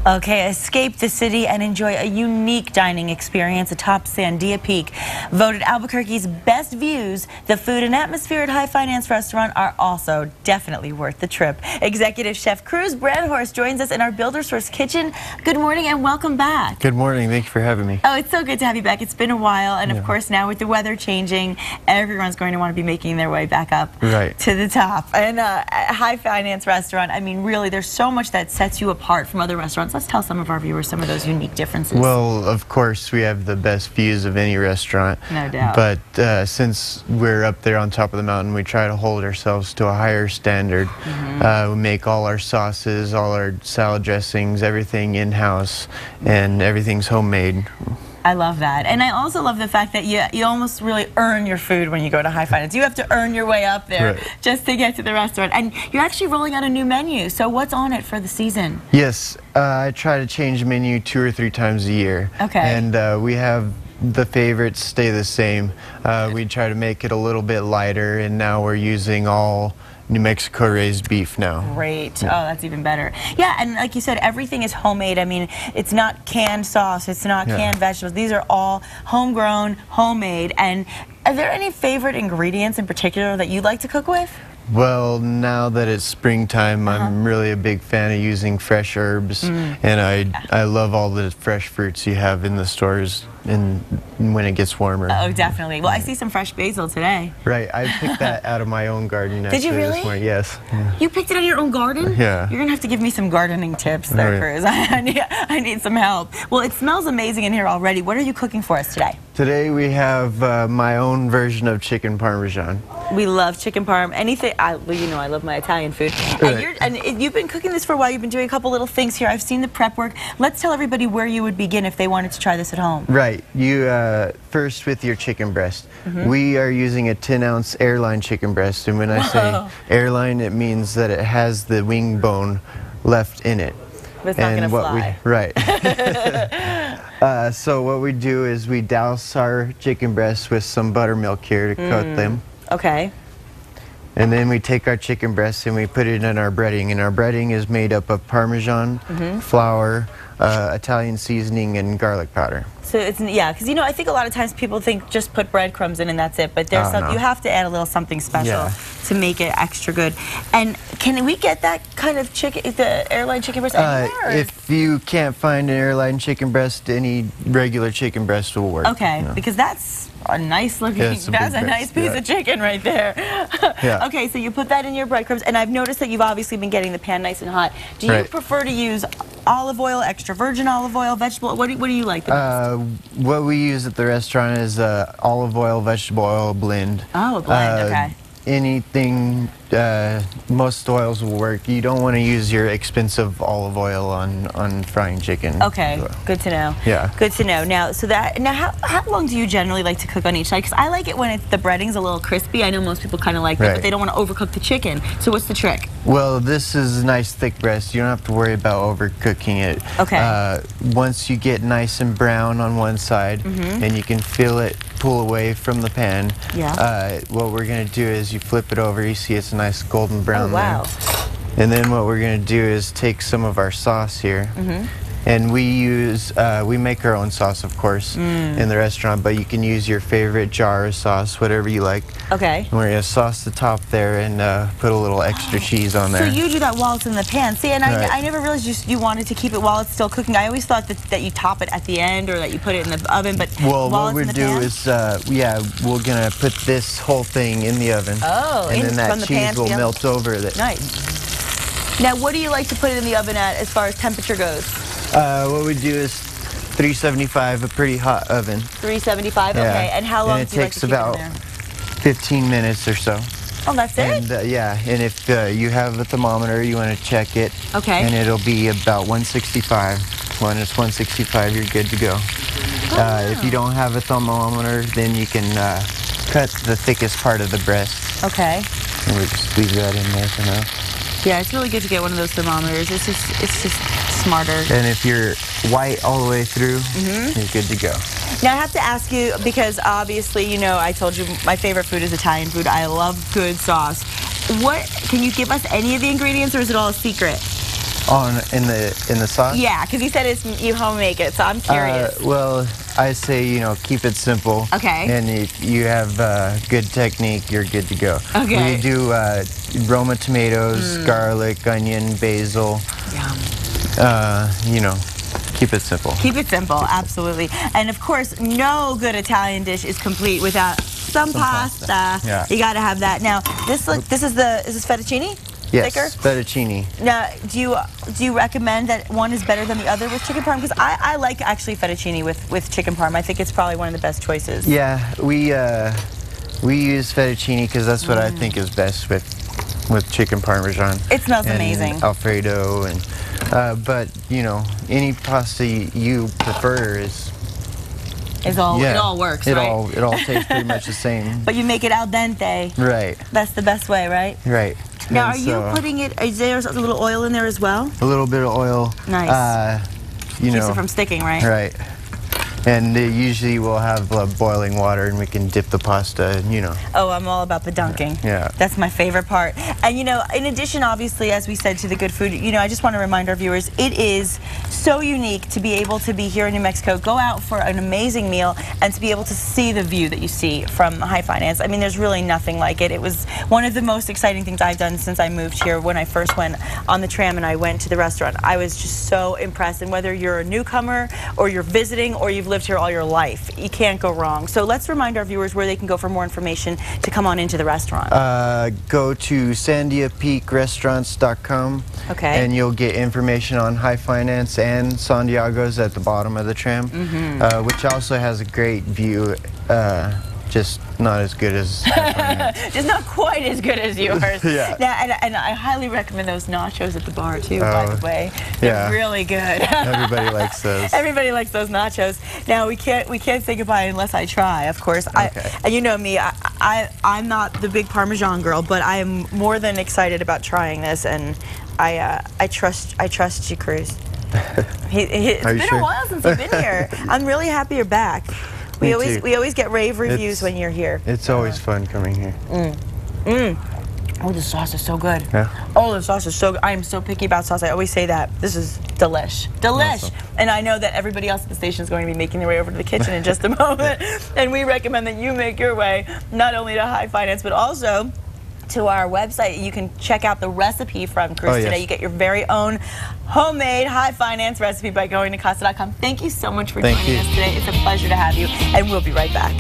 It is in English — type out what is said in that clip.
Okay, escape the city and enjoy a unique dining experience atop Sandia Peak. Voted Albuquerque's best views, the food and atmosphere at High Finance Restaurant are also definitely worth the trip. Executive Chef Cruz Brandhorst joins us in our Builder's kitchen. Good morning and welcome back. Good morning. Thank you for having me. Oh, it's so good to have you back. It's been a while, and of course now with the weather changing, everyone's going to want to be making their way back up to the top. And at High Finance Restaurant, I mean, really, there's so much that sets you apart from other restaurants. Let's tell some of our viewers some of those unique differences. Well, of course, we have the best views of any restaurant. No doubt. But since we're up there on top of the mountain, we try to hold ourselves to a higher standard. We make all our sauces, all our salad dressings, everything in-house, and everything's homemade. I love that. And I also love the fact that you almost really earn your food when you go to High Finance. You have to earn your way up there just to get to the restaurant. And you're actually rolling out a new menu. So what's on it for the season? Yes, I try to change the menu 2 or 3 times a year. Okay. And we have the favorites stay the same. We try to make it a little bit lighter, and now we're using all New Mexico raised beef now. Great. Oh, that's even better. Yeah, and like you said, everything is homemade. I mean, it's not canned sauce, it's not canned vegetables. These are all homegrown, homemade. And are there any favorite ingredients in particular that you like to cook with? Well, now that it's springtime, I'm really a big fan of using fresh herbs, and I love all the fresh fruits you have in the stores when it gets warmer. Oh, definitely. Well, I see some fresh basil today. Right, I picked that out of my own garden. Did you really? This morning. Yes. You picked it out of your own garden? Yeah. You're gonna have to give me some gardening tips there, Cruz. I need some help. Well, it smells amazing in here already. What are you cooking for us today? Today we have my own version of chicken parmesan. We love chicken parm. Anything. Well, you know, I love my Italian food. And you've been cooking this for a while. You've been doing a couple little things here. I've seen the prep work. Let's tell everybody where you would begin if they wanted to try this at home. Right. You first with your chicken breast. We are using a 10-ounce airline chicken breast, and when I say airline, it means that it has the wing bone left in it. But it's not going to fly. So what we do is we douse our chicken breasts with some buttermilk here to coat them. Okay. And then we take our chicken breasts and we put it in our breading. And our breading is made up of Parmesan, flour, Italian seasoning, and garlic powder. So it's, because you know, I think a lot of times people think just put breadcrumbs in and that's it. But there's you have to add a little something special to make it extra good. And can we get that kind of chicken, the airline chicken breast anywhere? If you can't find an airline chicken breast, any regular chicken breast will work. Okay, because that's a nice looking, that's a nice piece of chicken right there. Okay, so you put that in your breadcrumbs, and I've noticed that you've obviously been getting the pan nice and hot. Do you prefer to use olive oil, extra virgin olive oil, vegetable? What do you like the best? What we use at the restaurant is olive oil, vegetable oil blend. Oh, a blend, okay. Anything, most oils will work. You don't want to use your expensive olive oil on frying chicken. Okay, good to know. Yeah. Good to know. Now, how long do you generally like to cook on each side? Because I like it when the breading's a little crispy. I know most people kind of like that, but they don't want to overcook the chicken. So what's the trick? Well, this is a nice thick breast. You don't have to worry about overcooking it. Okay. Once you get nice and brown on one side, and you can feel it pull away from the pan, what we're going to do is you flip it over. You see it's a nice golden brown there. And then what we're going to do is take some of our sauce here. And we use, we make our own sauce, of course, in the restaurant, but you can use your favorite jar of sauce, whatever you like. Okay. And we're going to sauce the top there and put a little extra cheese on there. So you do that while it's in the pan. See, and I never realized you wanted to keep it while it's still cooking. I always thought that you top it at the end or that you put it in the oven, but what we do is, we're going to put this whole thing in the oven. Oh, and then that cheese will melt over it. Nice. Now, what do you like to put it in the oven at as far as temperature goes? What we do is 375, a pretty hot oven. 375, okay. And how long do you like to keep it in there? And it takes about 15 minutes or so. Oh, that's it? And and if you have a thermometer, you want to check it. Okay. And it'll be about 165. When it's 165, you're good to go. If you don't have a thermometer, then you can cut the thickest part of the breast. Okay. And we'll just leave that in there for now. Yeah, it's really good to get one of those thermometers. It's just smarter. And if you're white all the way through, you're good to go. Now I have to ask you, because obviously, you know, I told you my favorite food is Italian food. I love good sauce. Can you give us any of the ingredients, or is it all a secret? In the sauce? Yeah, because you said you home make it, so I'm curious. Well, I say, keep it simple. Okay. And if you have good technique, you're good to go. Okay. We do Roma tomatoes, garlic, onion, basil. Yum. Keep it simple. Keep it simple, absolutely. And of course, no good Italian dish is complete without some pasta. Yeah. You got to have that. Now, is this fettuccine? Yes, Thicker? fettuccine. Now, do you recommend that one is better than the other with chicken parm? Because I like actually fettuccine with chicken parm. I think it's probably one of the best choices. Yeah, we use fettuccine because that's what I think is best with chicken parmesan. It smells amazing. Alfredo but any pasta you prefer it all works, it right? all tastes pretty much the same. But you make it al dente. Right. That's the best way, right? Right. Now, are you putting it? Is there a little oil in there as well? A little bit of oil. Nice. Keeps it from sticking, right? Right. And usually we'll have boiling water, and we can dip the pasta. Oh, I'm all about the dunking. Yeah. That's my favorite part. And in addition, obviously, as we said, to the good food, I just want to remind our viewers, it is so unique to be able to be here in New Mexico, go out for an amazing meal, and to be able to see the view that you see from High Finance. I mean, there's really nothing like it. It was one of the most exciting things I've done since I moved here. When I first went on the tram and I went to the restaurant, I was just so impressed. And whether you're a newcomer or you're visiting or you've lived here all your life, you can't go wrong. So let's remind our viewers where they can go for more information to come on into the restaurant. Go to sandiapeakrestaurants.com. Okay. And you'll get information on High Finance and Santiago's at the bottom of the tram, which also has a great view, just not as good as High Finance. Just not quite as good as yours. Yeah. Now, and I highly recommend those nachos at the bar too, by the way. They're really good. Everybody likes those. Everybody likes those nachos. Now, we can't say goodbye unless I try, of course. Okay. And you know me, I'm not the big Parmesan girl, but I am more than excited about trying this, and I trust you, Cruz. It's been a while since you've been here. I'm really happy you're back. We always get rave reviews when you're here. It's always fun coming here. Oh, the sauce is so good. Yeah. Oh, the sauce is so good. I am so picky about sauce. I always say that. This is delish. Delish. Awesome. And I know that everybody else at the station is going to be making their way over to the kitchen in just a moment. And we recommend that you make your way not only to High Finance, but also to our website. You can check out the recipe from Cruz today. You get your very own homemade High Finance recipe by going to Casa.com. Thank you so much for joining us today. It's a pleasure to have you, and we'll be right back.